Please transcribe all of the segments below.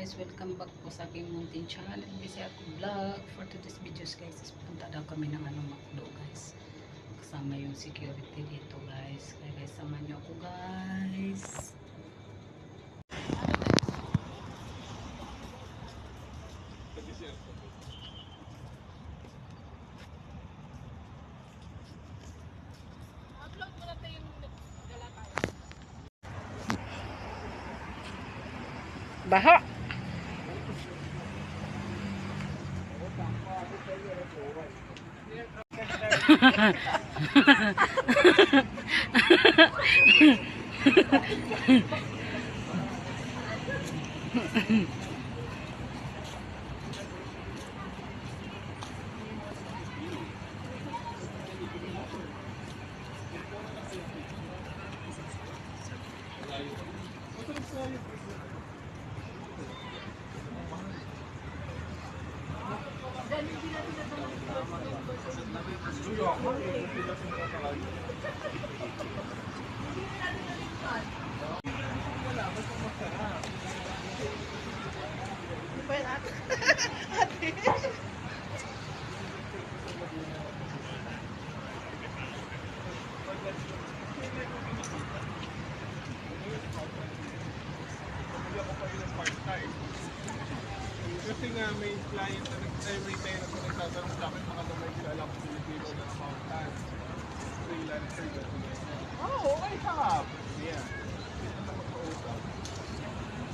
guys, welcome back po sa aking munting channel. Kasi ako vlog for today's videos guys. Punta daw kami ng McDo guys. Kasama yung security dito guys. Kaya guys, samahan nyo ako guys. Baha! Kasi nga may client na retainer na nagtatanong sa akin baka may kilala ko Pilipino na accountant. Freelancer na. Oh, okay ka. Yeah. Hindi na magpausap.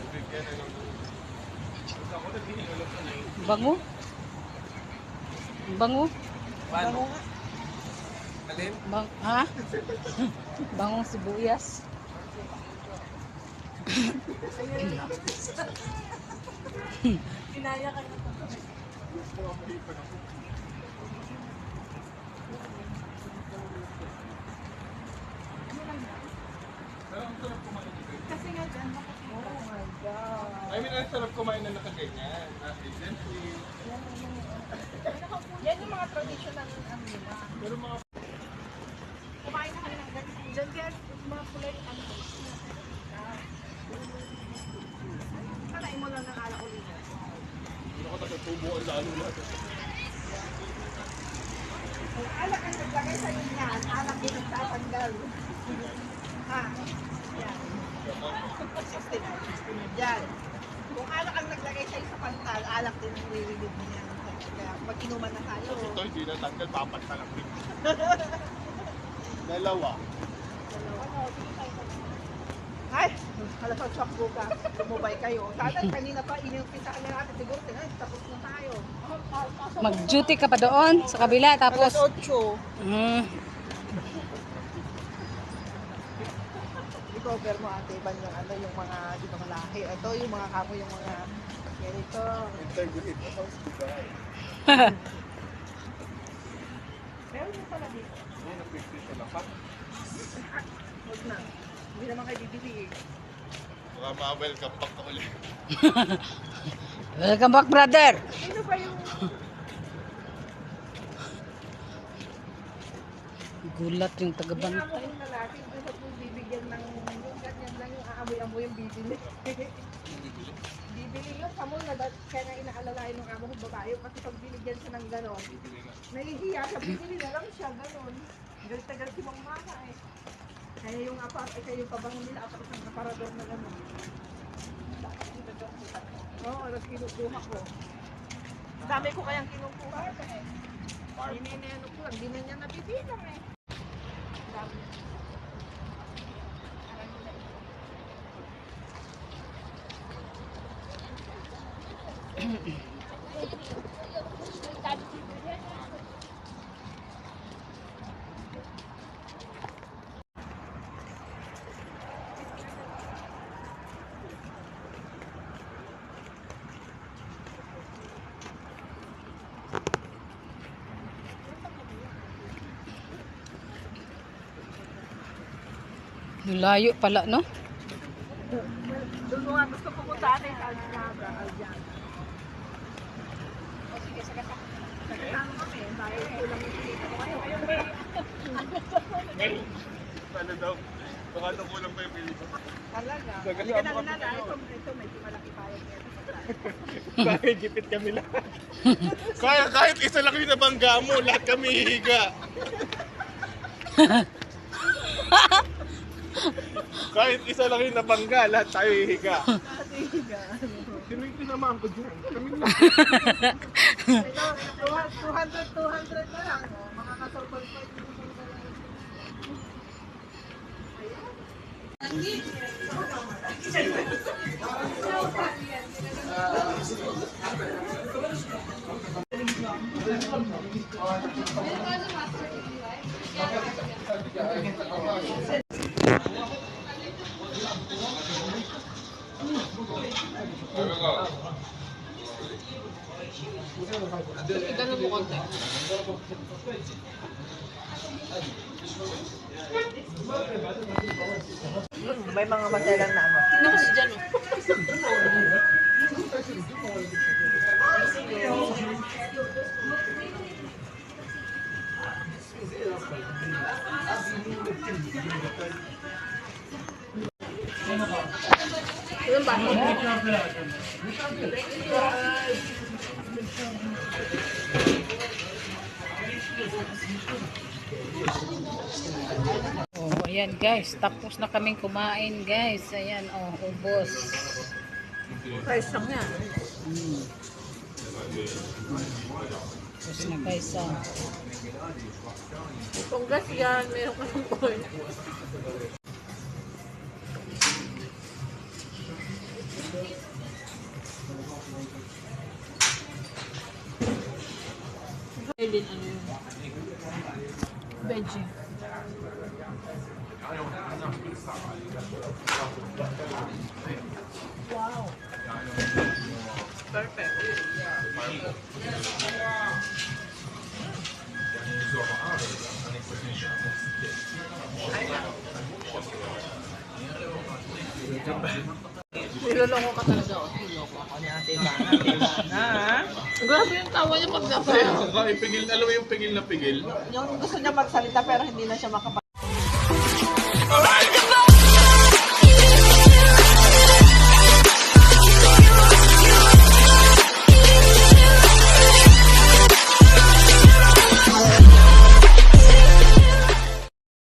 Bigyan na lang. Ako na din alam ko na yun. Bango? Bango? Paano? Alin? Ha? Bangong sibuyas. Kinaya ka na ito. Kasi nga dyan, oh my God. I mean, ang sarap kumain na nakaganyan. Recently. Yan yung mga traditional ano nila. Pero mga Kumain na kami ng ganyan. Dyan kaya mga kulay ano. Kanain mo lang ng alak ulit. nakatatubo ang lalo na. Kung alak ang naglagay sa inyo, alak din ang tatanggal. Ha? Yan. 69. Yan. Kung alak ang naglagay sa sa pantal, alak din ang nililid niya. Kaya pag inuman na tayo. Ito hindi na tanggal, papat na lang din. Dalawa. Ay, halasang sakbo ka. Lumubay kayo. Sana kanina pa inumpisahan na natin. Siguro, tapos na tayo. Mag-duty ka pa doon sa kabila tapos... Alas 8. I-cover mo ate Iban yung ano, yung mga ibang lahi. Ito yung mga kamo, yung mga ganito. Interview it. How's Dubai? Meron yung pala dito. Hindi na 50 sa lahat. Huwag na. Hindi naman kayo bibili eh. Baka ma-welcome back ka ulit. Welcome back, brother! Sino ba yung... Gulat yung Hindi tagabantay. nga mo yung lalaki. Doon sa kung bibigyan ng yung ganyan lang yung aamoy-amoy yung bibili. Bibili yun. Kamo na kaya nga inaalalayan ng amo kong babae. Kasi pag binigyan siya ng gano'n, nahihiya siya. Bibili na lang siya gano'n. Galit-tagal si Mang Mama eh. Kaya yung kaya yung pabangon nila isang aparador na gano'n. Oo, kinukuha ko. Dami ko kayang kinukuha eh. Inineno ko lang, di na niya nabibilang eh. Dami. Layo pala, no? Doon mo nga gusto pupuntaan eh, sa Aljaga, Aljaga. O sige, sagasama kami, dahil kulang yung sinita ko kayo. Ano daw? Baka nakulang pa yung pili ko. Talaga. Sagasama Hindi ka kami na ngayon. ito medyo malaki pa yung Dahil gipit kami lahat. Kahit isa lang yung nabangga mo, lahat kami hihiga. Kahit isa lang yung nabangga, lahat tayo hihiga. Sino yung tinamaan ko dyan? Kami lang. Ito, 200 na lang. Oh. Mga kasurpal pa yung Ganun mo konti. may mga maselang na ano. Tingnan ko si Jan, oh. Yung baso. Oh, ayan guys, tapos na kaming kumain guys. Ayan, oh, ubos. Price lang yan. Ubos na guys, ah. Kung gas yan, meron ka ng point. Din ano yun? Veggie. Wow. Perfect. Niloloko ka talaga, oh. Niloloko ako ni Ate Ivana. Ate Ivana. Grabe yung tawa niya pag Pigil, alam mo yung pigil na pigil? yung gusto niya magsalita pero hindi na siya